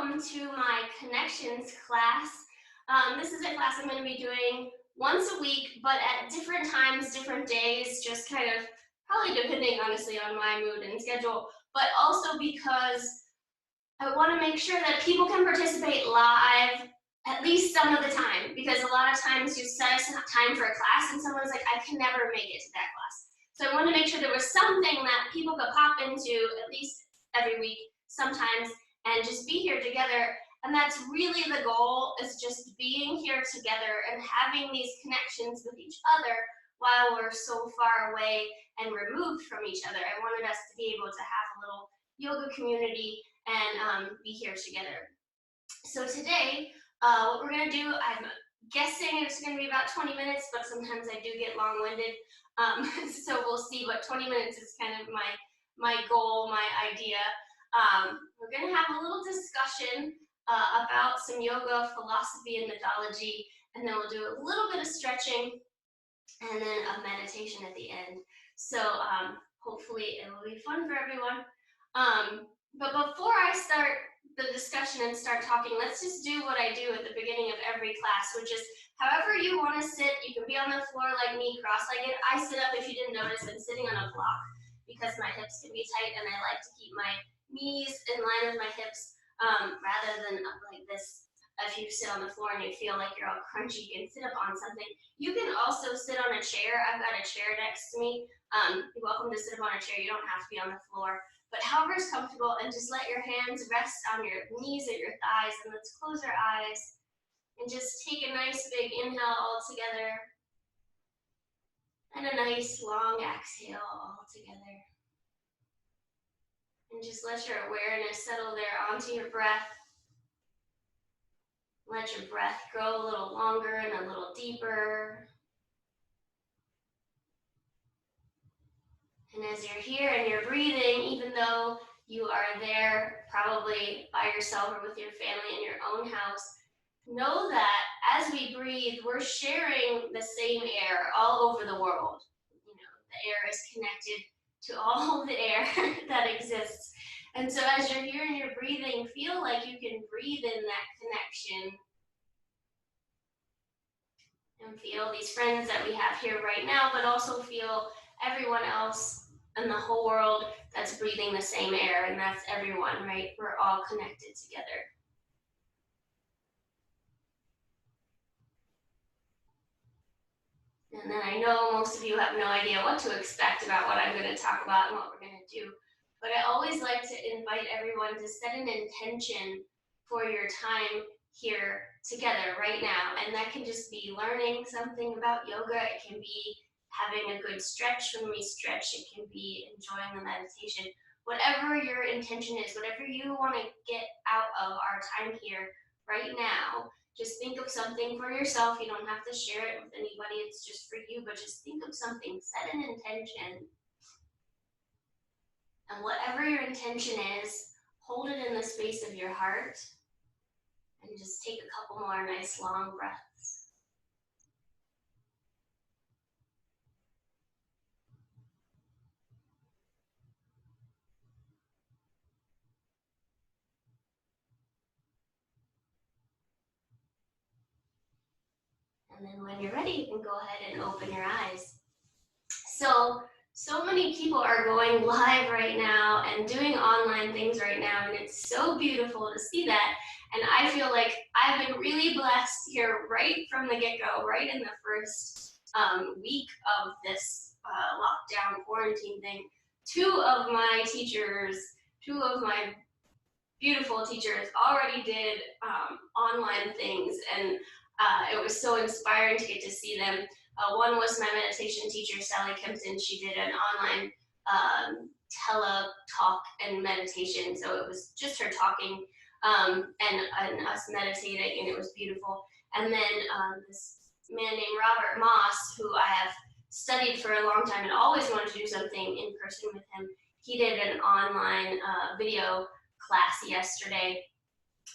welcome to my connections class. This is a class I'm going to be doing once a week, but at different times, different days, just kind of probably depending honestly on my mood and schedule, but also because I want to make sure that people can participate live at least some of the time, because a lot of times you set aside time for a class and someone's like, I can never make it to that class. So I want to make sure there was something that people could pop into at least every week, sometimes, and just be here together. And that's really the goal, is just being here together and having these connections with each other while we're so far away and removed from each other. I wanted us to be able to have a little yoga community and be here together. So today, what we're going to do, I'm guessing it's going to be about 20 minutes, but sometimes I do get long-winded. So we'll see, but 20 minutes is kind of my goal, my idea. We're going to have a little discussion about some yoga, philosophy, and mythology, and then we'll do a little bit of stretching and then a meditation at the end. So hopefully it will be fun for everyone. But before I start the discussion and start talking, let's just do what I do at the beginning of every class, which is however you want to sit. You can be on the floor like me, cross-legged. I sit up, if you didn't notice, I'm sitting on a block because my hips can be tight and I like to keep my knees in line with my hips rather than up like this. If you sit on the floor and you feel like you're all crunchy, you can sit up on something. You can also sit on a chair. I've got a chair next to me. You're welcome to sit up on a chair. You don't have to be on the floor. But however is comfortable, and just let your hands rest on your knees or your thighs, and let's close our eyes and just take a nice big inhale all together and a nice long exhale all together. And just let your awareness settle there onto your breath. Let your breath go a little longer and a little deeper. And as you're here and you're breathing, even though you are there probably by yourself or with your family in your own house, know that as we breathe, we're sharing the same air all over the world. You know, the air is connected to all the air that exists. And so as you're here and you're breathing, feel like you can breathe in that connection and feel these friends that we have here right now, but also feel everyone else in the whole world that's breathing the same air, and that's everyone, right? We're all connected together. And then I know most of you have no idea what to expect about what I'm going to talk about and what we're going to do, but I always like to invite everyone to set an intention for your time here together right now, and that can just be learning something about yoga. It can be having a good stretch. When we stretch, it can be enjoying the meditation. Whatever your intention is, whatever you want to get out of our time here right now, just think of something for yourself. You don't have to share it with anybody. It's just for you, but just think of something. Set an intention. And whatever your intention is, hold it in the space of your heart and just take a couple more nice long breaths. And then when you're ready, you can go ahead and open your eyes. So many people are going live right now and doing online things right now, and it's so beautiful to see that. And I feel like I've been really blessed here right from the get-go, right in the first week of this lockdown quarantine thing. Two of my beautiful teachers already did online things, and it was so inspiring to get to see them. One was my meditation teacher, Sally Kempton. She did an online tele-talk and meditation, so it was just her talking and us meditating, and it was beautiful. And then this man named Robert Moss, who I have studied for a long time and always wanted to do something in person with him, he did an online video class yesterday.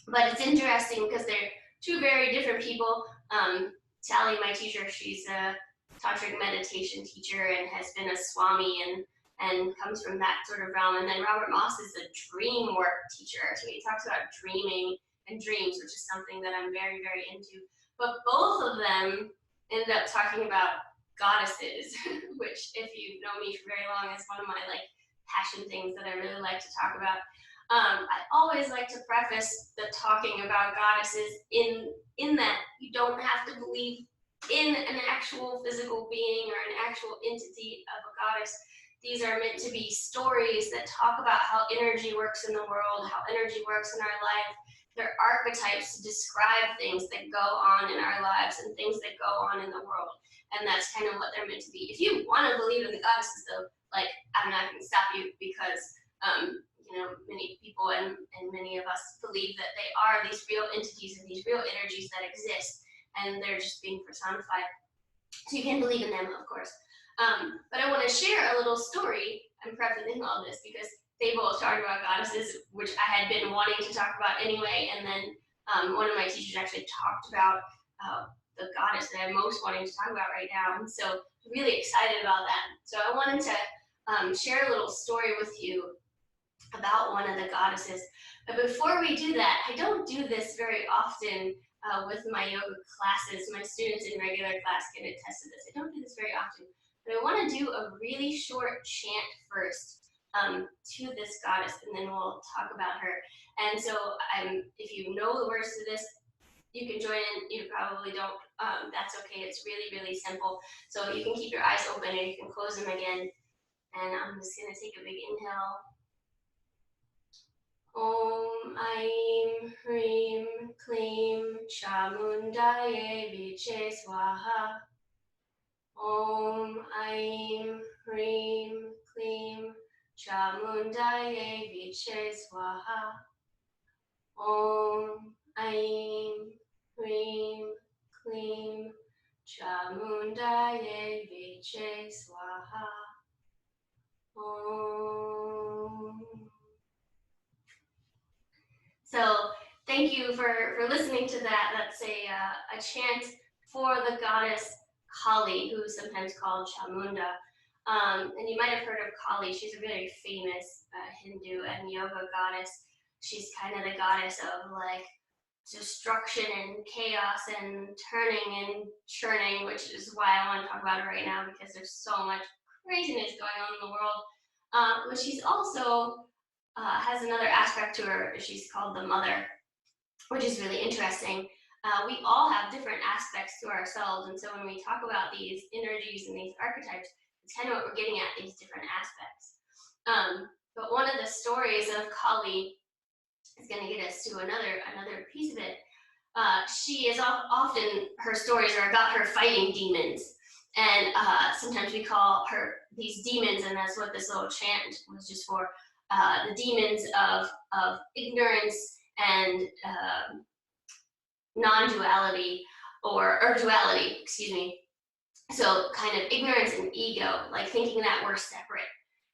But it's interesting because they're two very different people. Sally, my teacher, she's a tantric meditation teacher and has been a swami and and comes from that sort of realm. And then Robert Moss is a dream work teacher. So he talks about dreaming and dreams, which is something that I'm very, very into. But both of them ended up talking about goddesses, which if you know me for very long is one of my like passion things that I really like to talk about. I always like to preface the talking about goddesses in that you don't have to believe in an actual physical being or an actual entity of a goddess. These are meant to be stories that talk about how energy works in the world, how energy works in our life. They're archetypes to describe things that go on in our lives and things that go on in the world. And that's kind of what they're meant to be. If you want to believe in the goddesses, though, like, I'm not going to stop you because many people and many of us believe that they are these real entities and these real energies that exist, and they're just being personified. So you can believe in them, of course. But I want to share a little story. I'm prefacing all this because they both talked about goddesses, which I had been wanting to talk about anyway, and then one of my teachers actually talked about the goddess that I'm most wanting to talk about right now, and so really excited about that. So I wanted to share a little story with you about one of the goddesses. But before we do that, I don't do this very often with my yoga classes. My students in regular class can attest to this. I don't do this very often, but I want to do a really short chant first to this goddess, and then we'll talk about her. And so if you know the words to this, you can join in. You probably don't. That's okay. It's really, really simple. So you can keep your eyes open or you can close them again. And I'm just going to take a big inhale. Om Aim Hrim Klim Chamundaye Viche Swaha. Om Aim Hrim Klim Chamundaye Viche Swaha. Om Aim Hrim Klim Chamundaye Viche Swaha. Om. So thank you for listening to that. That's a chant for the goddess Kali, who is sometimes called Chamunda. And you might have heard of Kali. She's a very famous Hindu and yoga goddess. She's kind of the goddess of like destruction and chaos and turning and churning, which is why I want to talk about it right now, because there's so much craziness going on in the world. But she's also has another aspect to her. She's called the mother, which is really interesting. We all have different aspects to ourselves, and so when we talk about these energies and these archetypes, it's kind of what we're getting at, these different aspects. But one of the stories of Kali is going to get us to another piece of it. She is often, her stories are about her fighting demons, and sometimes we call her these demons, and that's what this little chant was just for. The demons of ignorance and non-duality or duality, excuse me. So kind of ignorance and ego, like thinking that we're separate,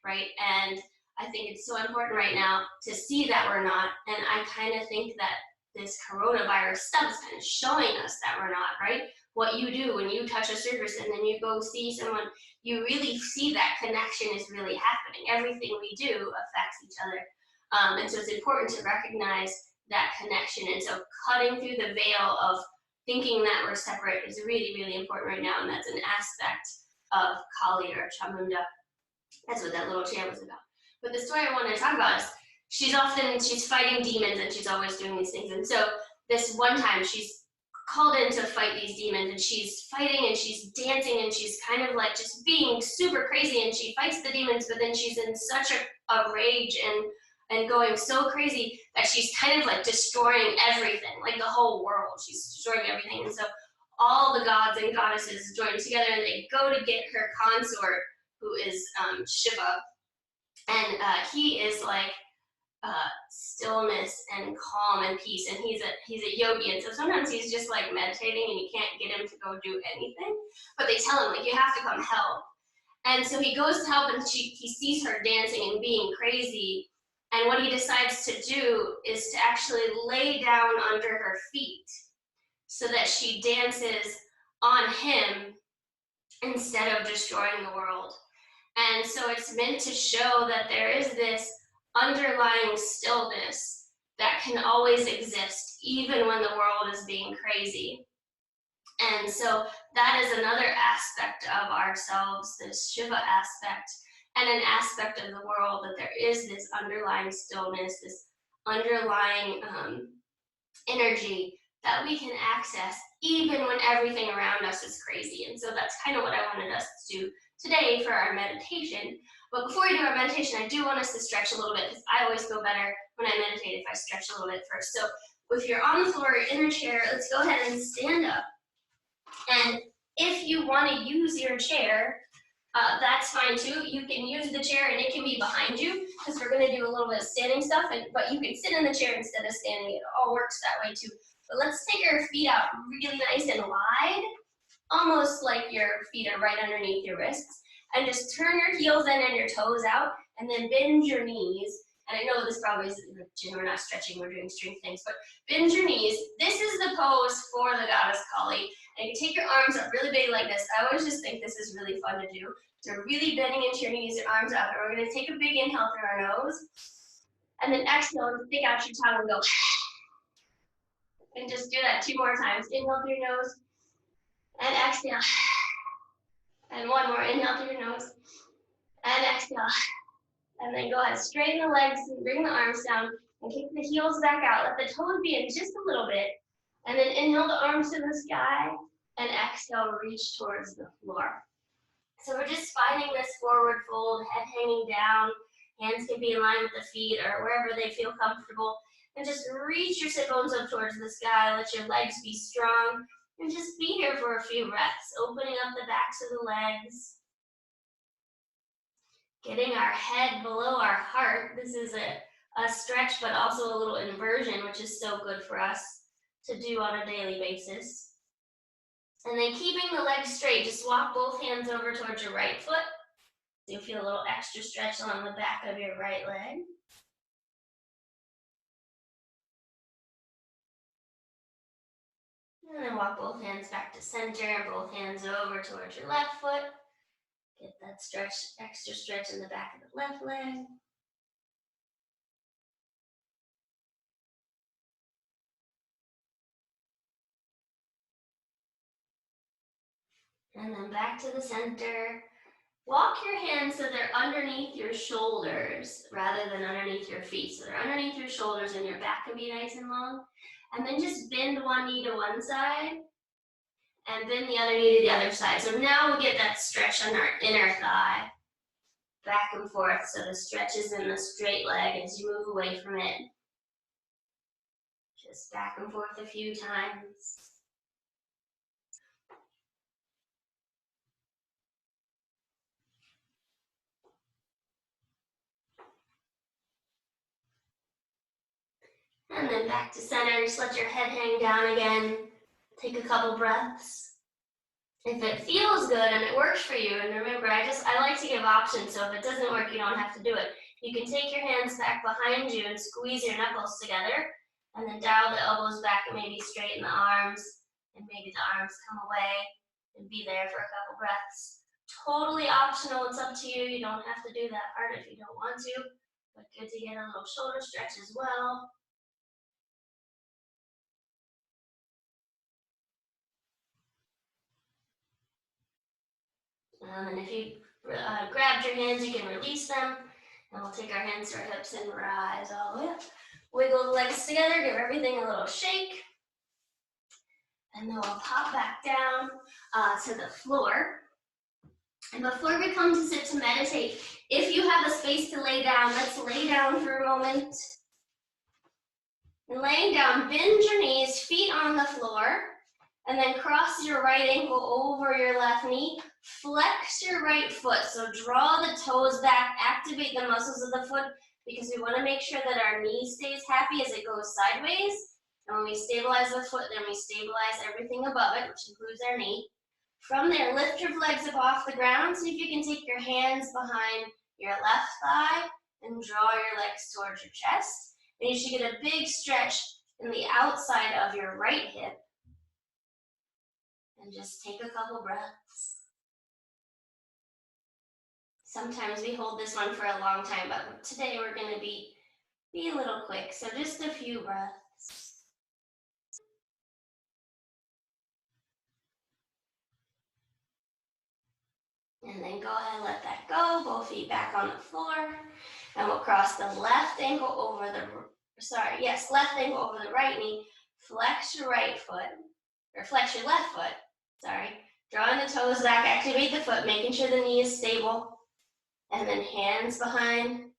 right? And I think it's so important right now to see that we're not. And I kind of think that this coronavirus stuff is kind of showing us that we're not, right? What you do when you touch a surface and then you go see someone, you really see that connection is really happening. Everything we do affects each other. And so it's important to recognize that connection. And so cutting through the veil of thinking that we're separate is really, really important right now. And that's an aspect of Kali or Chamunda. That's what that little chant was about. But the story I wanted to talk about is she's fighting demons and she's always doing these things. And so this one time she's called in to fight these demons and she's fighting and she's dancing and she's kind of like just being super crazy and she fights the demons, but then she's in such a rage and going so crazy that she's kind of like destroying everything, like the whole world. She's destroying everything. And so all the gods and goddesses join together and they go to get her consort, who is Shiva. And he is like stillness and calm and peace, and he's a yogi, and so sometimes he's just like meditating and you can't get him to go do anything, but they tell him like you have to come help. And so he goes to help and he sees her dancing and being crazy, and what he decides to do is to actually lay down under her feet so that she dances on him instead of destroying the world. And so it's meant to show that there is this underlying stillness that can always exist, even when the world is being crazy. And so that is another aspect of ourselves, this Shiva aspect, and an aspect of the world, that there is this underlying stillness, this underlying energy that we can access even when everything around us is crazy. And so that's kind of what I wanted us to do today for our meditation. But before we do our meditation, I do want us to stretch a little bit, because I always feel better when I meditate if I stretch a little bit first. So if you're on the floor or in a chair, let's go ahead and stand up. And if you want to use your chair, that's fine too. You can use the chair and it can be behind you, because we're going to do a little bit of standing stuff, but you can sit in the chair instead of standing. It all works that way too. But let's take our feet out really nice and wide, almost like your feet are right underneath your wrists, and just turn your heels in and your toes out, and then bend your knees. And I know this probably is, we're not stretching, we're doing strength things, but bend your knees. This is the pose for the goddess Kali. And you take your arms up really big like this. I always just think this is really fun to do. So really bending into your knees and arms up. And we're going to take a big inhale through our nose. And then exhale and stick out your tongue and go. And just do that 2 more times. Inhale through your nose. And exhale. And one more. Inhale through your nose. And exhale. And then go ahead, straighten the legs and bring the arms down. And kick the heels back out. Let the toes be in just a little bit. And then inhale the arms to the sky. And exhale, reach towards the floor. So we're just finding this forward fold, head hanging down, hands can be in line with the feet or wherever they feel comfortable. And just reach your sit bones up towards the sky, let your legs be strong, and just be here for a few breaths, opening up the backs of the legs. Getting our head below our heart. This is a stretch, but also a little inversion, which is so good for us to do on a daily basis. And then keeping the legs straight, just walk both hands over towards your right foot. So you'll feel a little extra stretch along the back of your right leg. And then walk both hands back to center, both hands over towards your left foot. Get that stretch, extra stretch in the back of the left leg. And then back to the center. Walk your hands so they're underneath your shoulders rather than underneath your feet. So they're underneath your shoulders and your back can be nice and long. And then just bend one knee to one side and bend the other knee to the other side. So now we'll get that stretch on our inner thigh. Back and forth, so the stretch is in the straight leg as you move away from it. Just back and forth a few times. And then back to center, just let your head hang down again. Take a couple breaths. If it feels good and it works for you, and remember, I like to give options, so if it doesn't work, you don't have to do it. You can take your hands back behind you and squeeze your knuckles together, and then dial the elbows back and maybe straighten the arms, and maybe the arms come away, and be there for a couple breaths. Totally optional, it's up to you. You don't have to do that part if you don't want to, but good to get a little shoulder stretch as well. And if you grabbed your hands, you can release them. And we'll take our hands to our hips and rise all the way up. Wiggle the legs together, give everything a little shake. And then we'll pop back down to the floor. And before we come to sit to meditate, if you have a space to lay down, let's lay down for a moment. And laying down, bend your knees, feet on the floor. And then cross your right ankle over your left knee. Flex your right foot. So draw the toes back, activate the muscles of the foot, because we want to make sure that our knee stays happy as it goes sideways. And when we stabilize the foot, then we stabilize everything above it, which includes our knee. From there, lift your legs up off the ground. See if you can take your hands behind your left thigh and draw your legs towards your chest. And you should get a big stretch in the outside of your right hip. And just take a couple breaths. Sometimes we hold this one for a long time, but today we're going to be a little quick. So just a few breaths. And then go ahead and let that go. Both feet back on the floor. And we'll cross the left ankle over left ankle over the right knee. Flex your right foot, or flex your left foot, Drawing the toes back, activate the foot, making sure the knee is stable. And then hands behind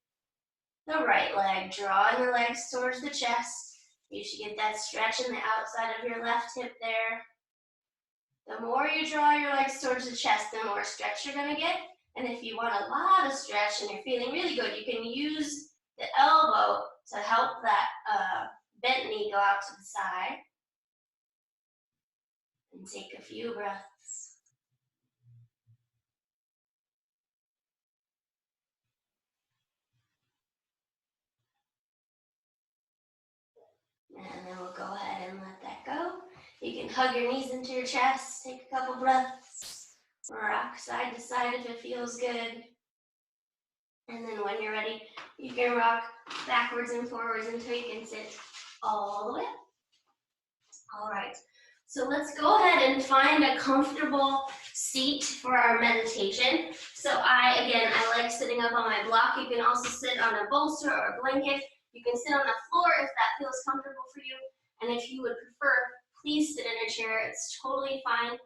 the right leg, drawing the legs towards the chest. You should get that stretch in the outside of your left hip there. The more you draw your legs towards the chest, the more stretch you're gonna get. And if you want a lot of stretch and you're feeling really good, you can use the elbow to help that bent knee go out to the side. And take a few breaths. And then we'll go ahead and let that go. You can hug your knees into your chest, take a couple breaths, rock side to side if it feels good. And then when you're ready, you can rock backwards and forwards until you can sit all the way up. All right, so let's go ahead and find a comfortable seat for our meditation. So I like sitting up on my block. You can also sit on a bolster or a blanket. You can sit on the floor if that feels comfortable for you. And if you would prefer, please sit in a chair. It's totally fine.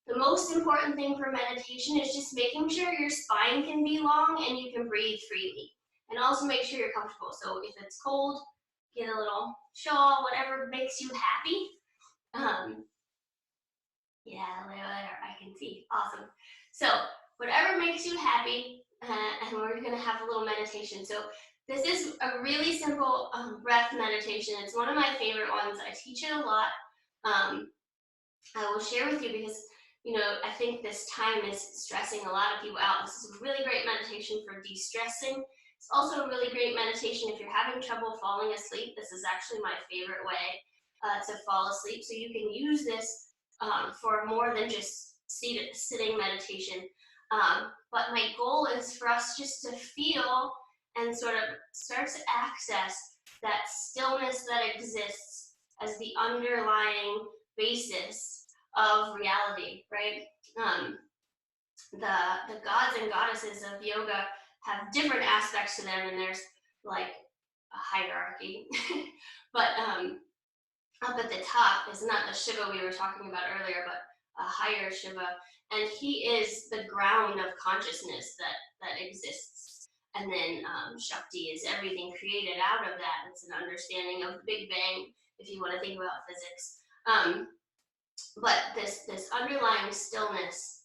The most important thing for meditation is just making sure your spine can be long and you can breathe freely. And also make sure you're comfortable. So if it's cold, get a little shawl, whatever makes you happy. I can see. Awesome. So whatever makes you happy, and we're going to have a little meditation. So this is a really simple breath meditation. It's one of my favorite ones. I teach it a lot. I will share with you because, I think this time is stressing a lot of people out. This is a really great meditation for de-stressing. It's also a really great meditation if you're having trouble falling asleep. This is actually my favorite way to fall asleep. So you can use this for more than just sitting meditation. But my goal is for us just to feel and sort of start to access that stillness that exists as the underlying basis of reality, right? The gods and goddesses of yoga have different aspects to them, and there's like a hierarchy. But up at the top is not the Shiva we were talking about earlier, but a higher Shiva, and he is the ground of consciousness that exists. And then Shakti is everything created out of that. It's an understanding of the Big Bang, if you want to think about physics. But this underlying stillness.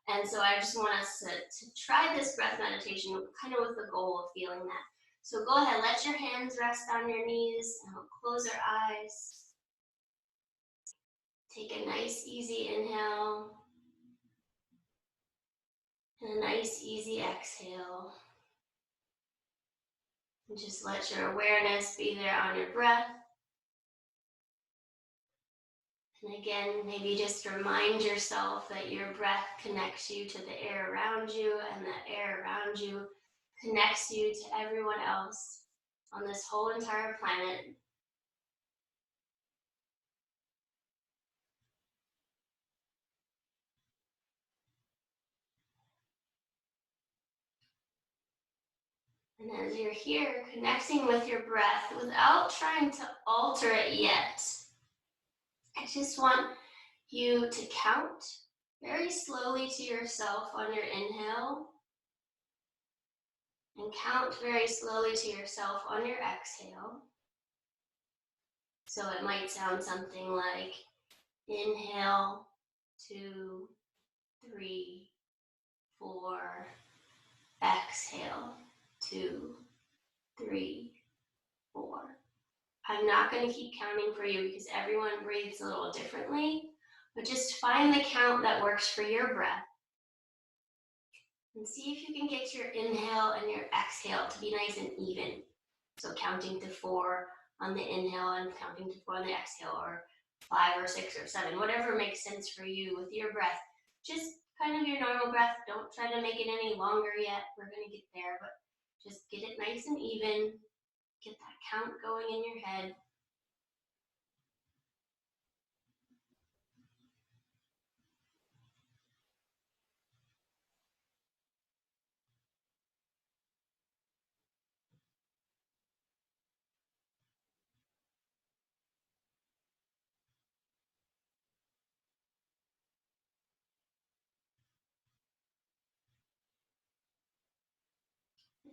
And so I just want us to try this breath meditation kind of with the goal of feeling that. So go ahead, let your hands rest on your knees, and we'll close our eyes. Take a nice, easy inhale, and a nice, easy exhale. And just let your awareness be there on your breath. And again, maybe just remind yourself that your breath connects you to the air around you, and the air around you connects you to everyone else on this whole entire planet. And as you're here, connecting with your breath without trying to alter it yet, I just want you to count very slowly to yourself on your inhale, and count very slowly to yourself on your exhale. So it might sound something like inhale, 2, 3, 4, exhale, 2, 3, 4. I'm not going to keep counting for you because everyone breathes a little differently, but just find the count that works for your breath. And see if you can get your inhale and your exhale to be nice and even. So counting to 4 on the inhale and counting to 4 on the exhale, or 5 or 6 or 7, whatever makes sense for you with your breath. Just kind of your normal breath. Don't try to make it any longer yet. We're gonna get there, but just get it nice and even. Get that count going in your head.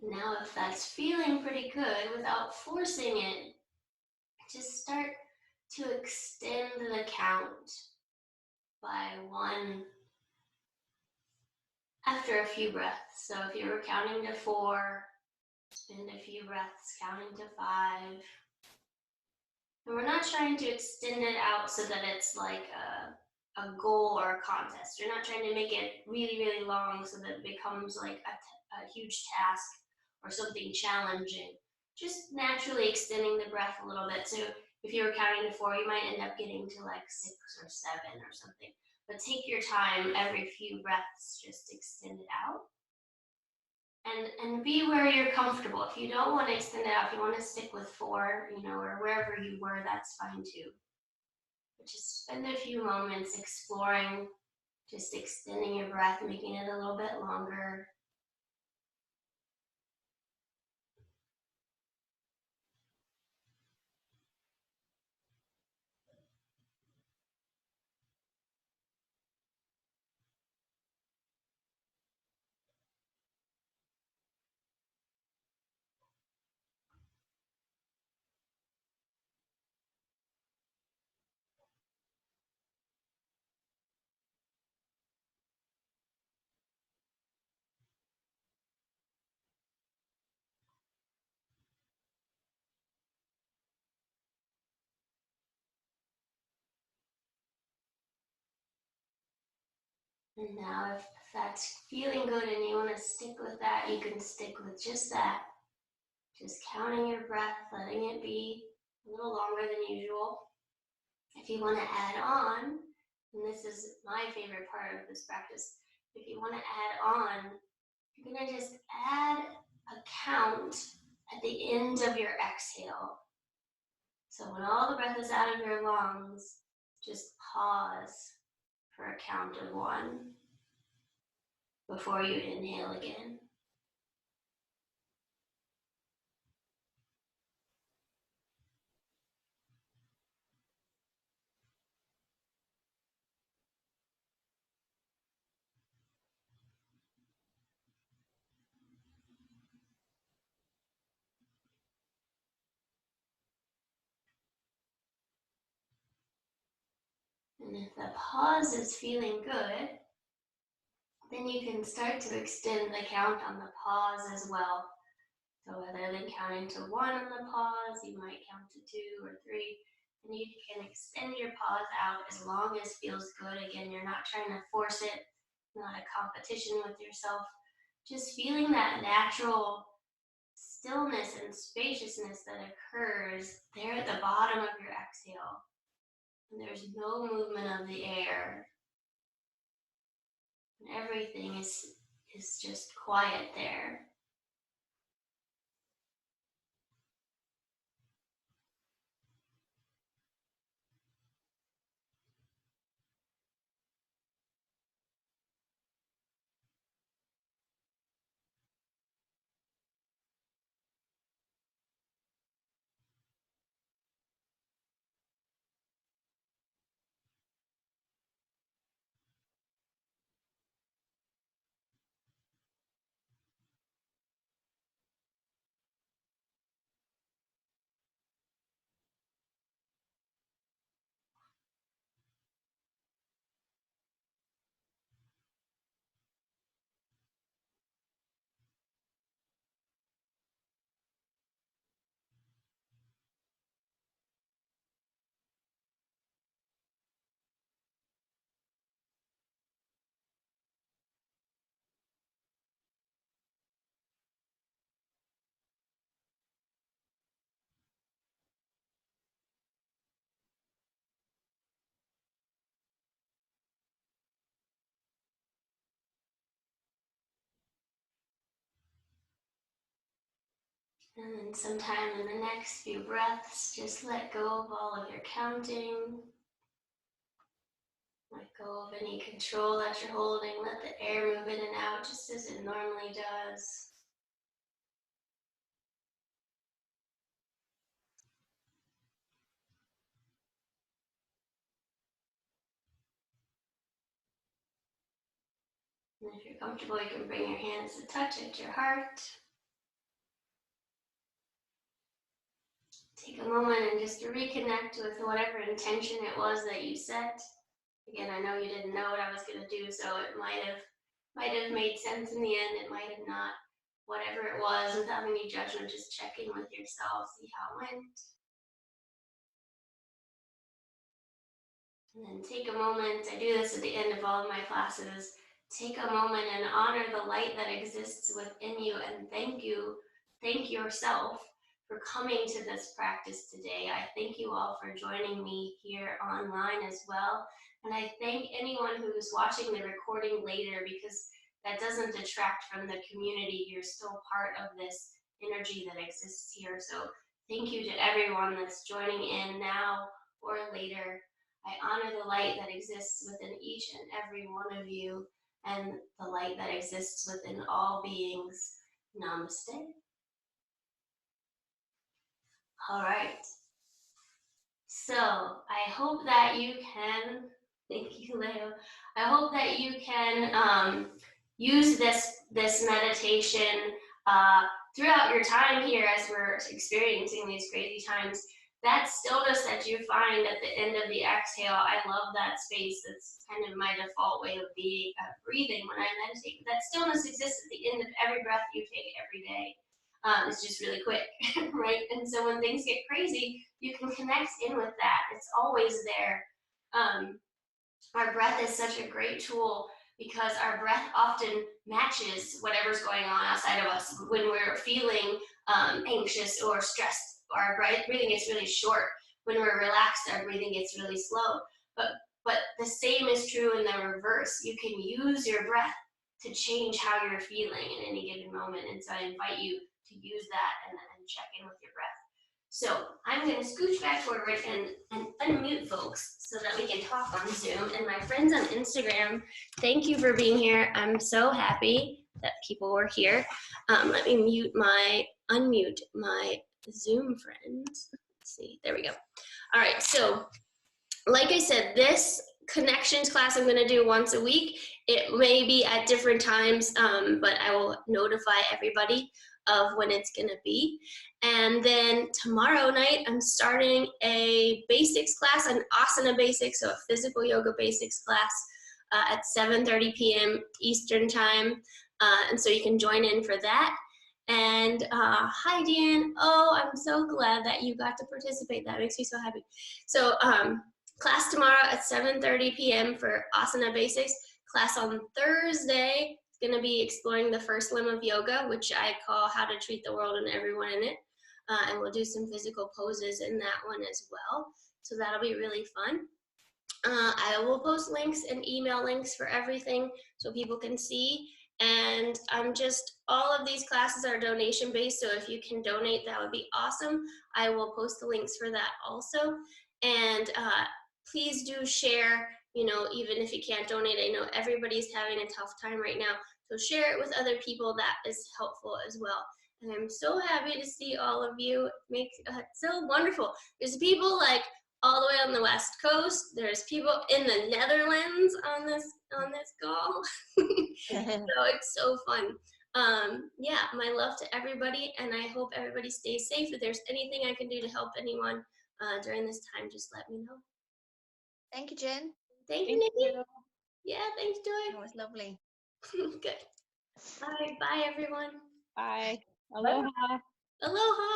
Now, if that's feeling pretty good without forcing it, just start to extend the count by one after a few breaths. So if you were counting to 4, spend a few breaths counting to 5. And we're not trying to extend it out so that it's like a goal or a contest. You're not trying to make it really, really long so that it becomes like a huge task or something challenging. Just naturally extending the breath a little bit. So if you were counting to 4, you might end up getting to like 6 or 7 or something. But take your time every few breaths, just extend it out. And be where you're comfortable. If you don't want to extend it out, if you want to stick with 4, or wherever you were, that's fine too. But just spend a few moments exploring, just extending your breath, making it a little bit longer. And now, if that's feeling good and you want to stick with that, you can stick with just that. Just counting your breath, letting it be a little longer than usual. If you want to add on, and this is my favorite part of this practice, if you want to add on, you're going to just add a count at the end of your exhale. So when all the breath is out of your lungs, just pause for a count of 1 before you inhale again. And if the pause is feeling good, then you can start to extend the count on the pause as well. So rather than counting to 1 on the pause, you might count to 2 or 3, and you can extend your pause out as long as feels good. Again, you're not trying to force it, not a competition with yourself. Just feeling that natural stillness and spaciousness that occurs there at the bottom of your exhale. And there's no movement of the air. And everything is just quiet there. And then sometime in the next few breaths, just let go of all of your counting. Let go of any control that you're holding. Let the air move in and out just as it normally does. And if you're comfortable, you can bring your hands to touch at your heart. Take a moment and just reconnect with whatever intention it was that you set. Again, I know you didn't know what I was going to do, so it might have made sense in the end. It might have not. Whatever it was, without any judgment, just check in with yourself, see how it went. And then take a moment. I do this at the end of all of my classes. Take a moment and honor the light that exists within you, and thank yourself for coming to this practice today. I thank you all for joining me here online as well. And I thank anyone who's watching the recording later, because that doesn't detract from the community. You're still part of this energy that exists here. So thank you to everyone that's joining in now or later. I honor the light that exists within each and every one of you, and the light that exists within all beings. Namaste. All right. So I hope that you can, thank you, Leo. I hope that you can use this meditation throughout your time here as we're experiencing these crazy times. That stillness that you find at the end of the exhale, I love that space. That's kind of my default way of breathing when I meditate. But that stillness exists at the end of every breath you take every day. It's just really quick, right? And so when things get crazy, you can connect in with that. It's always there. Our breath is such a great tool because our breath often matches whatever's going on outside of us. When we're feeling anxious or stressed, our breathing gets really short. When we're relaxed, our breathing gets really slow. But the same is true in the reverse. You can use your breath to change how you're feeling in any given moment. And so I invite you to use that and check in with your breath. So I'm going to scooch back forward and unmute folks so that we can talk on Zoom. And my friends on Instagram, thank you for being here. I'm so happy that people were here. Let me unmute my Zoom friends. Let's see, there we go. All right, so like I said, this connections class I'm going to do once a week. It may be at different times, but I will notify everybody of when it's going to be. And then tomorrow night, I'm starting a basics class, an Asana Basics, so a physical yoga basics class at 7:30 p.m. Eastern time. And so you can join in for that. And hi, Dan. Oh, I'm so glad that you got to participate. That makes me so happy. So class tomorrow at 7:30 p.m. for Asana Basics. Class on Thursday is going to be exploring the first limb of yoga, which I call How to Treat the World and Everyone in It. And we'll do some physical poses in that one as well. So that'll be really fun. I will post links and email links for everything so people can see. And all of these classes are donation based, so if you can donate, that would be awesome. I will post the links for that also. And please do share, even if you can't donate. I know everybody's having a tough time right now, so share it with other people. That is helpful as well. And I'm so happy to see all of you. It makes it so wonderful. There's people like all the way on the West Coast. There's people in the Netherlands on this call. So it's so fun. Yeah, my love to everybody, and I hope everybody stays safe. If there's anything I can do to help anyone during this time, just let me know. Thank you, Jen. Thank you, Nikki. Yeah, thanks, Joy. It was lovely. Good. All right, bye, everyone. Bye. Aloha. Aloha.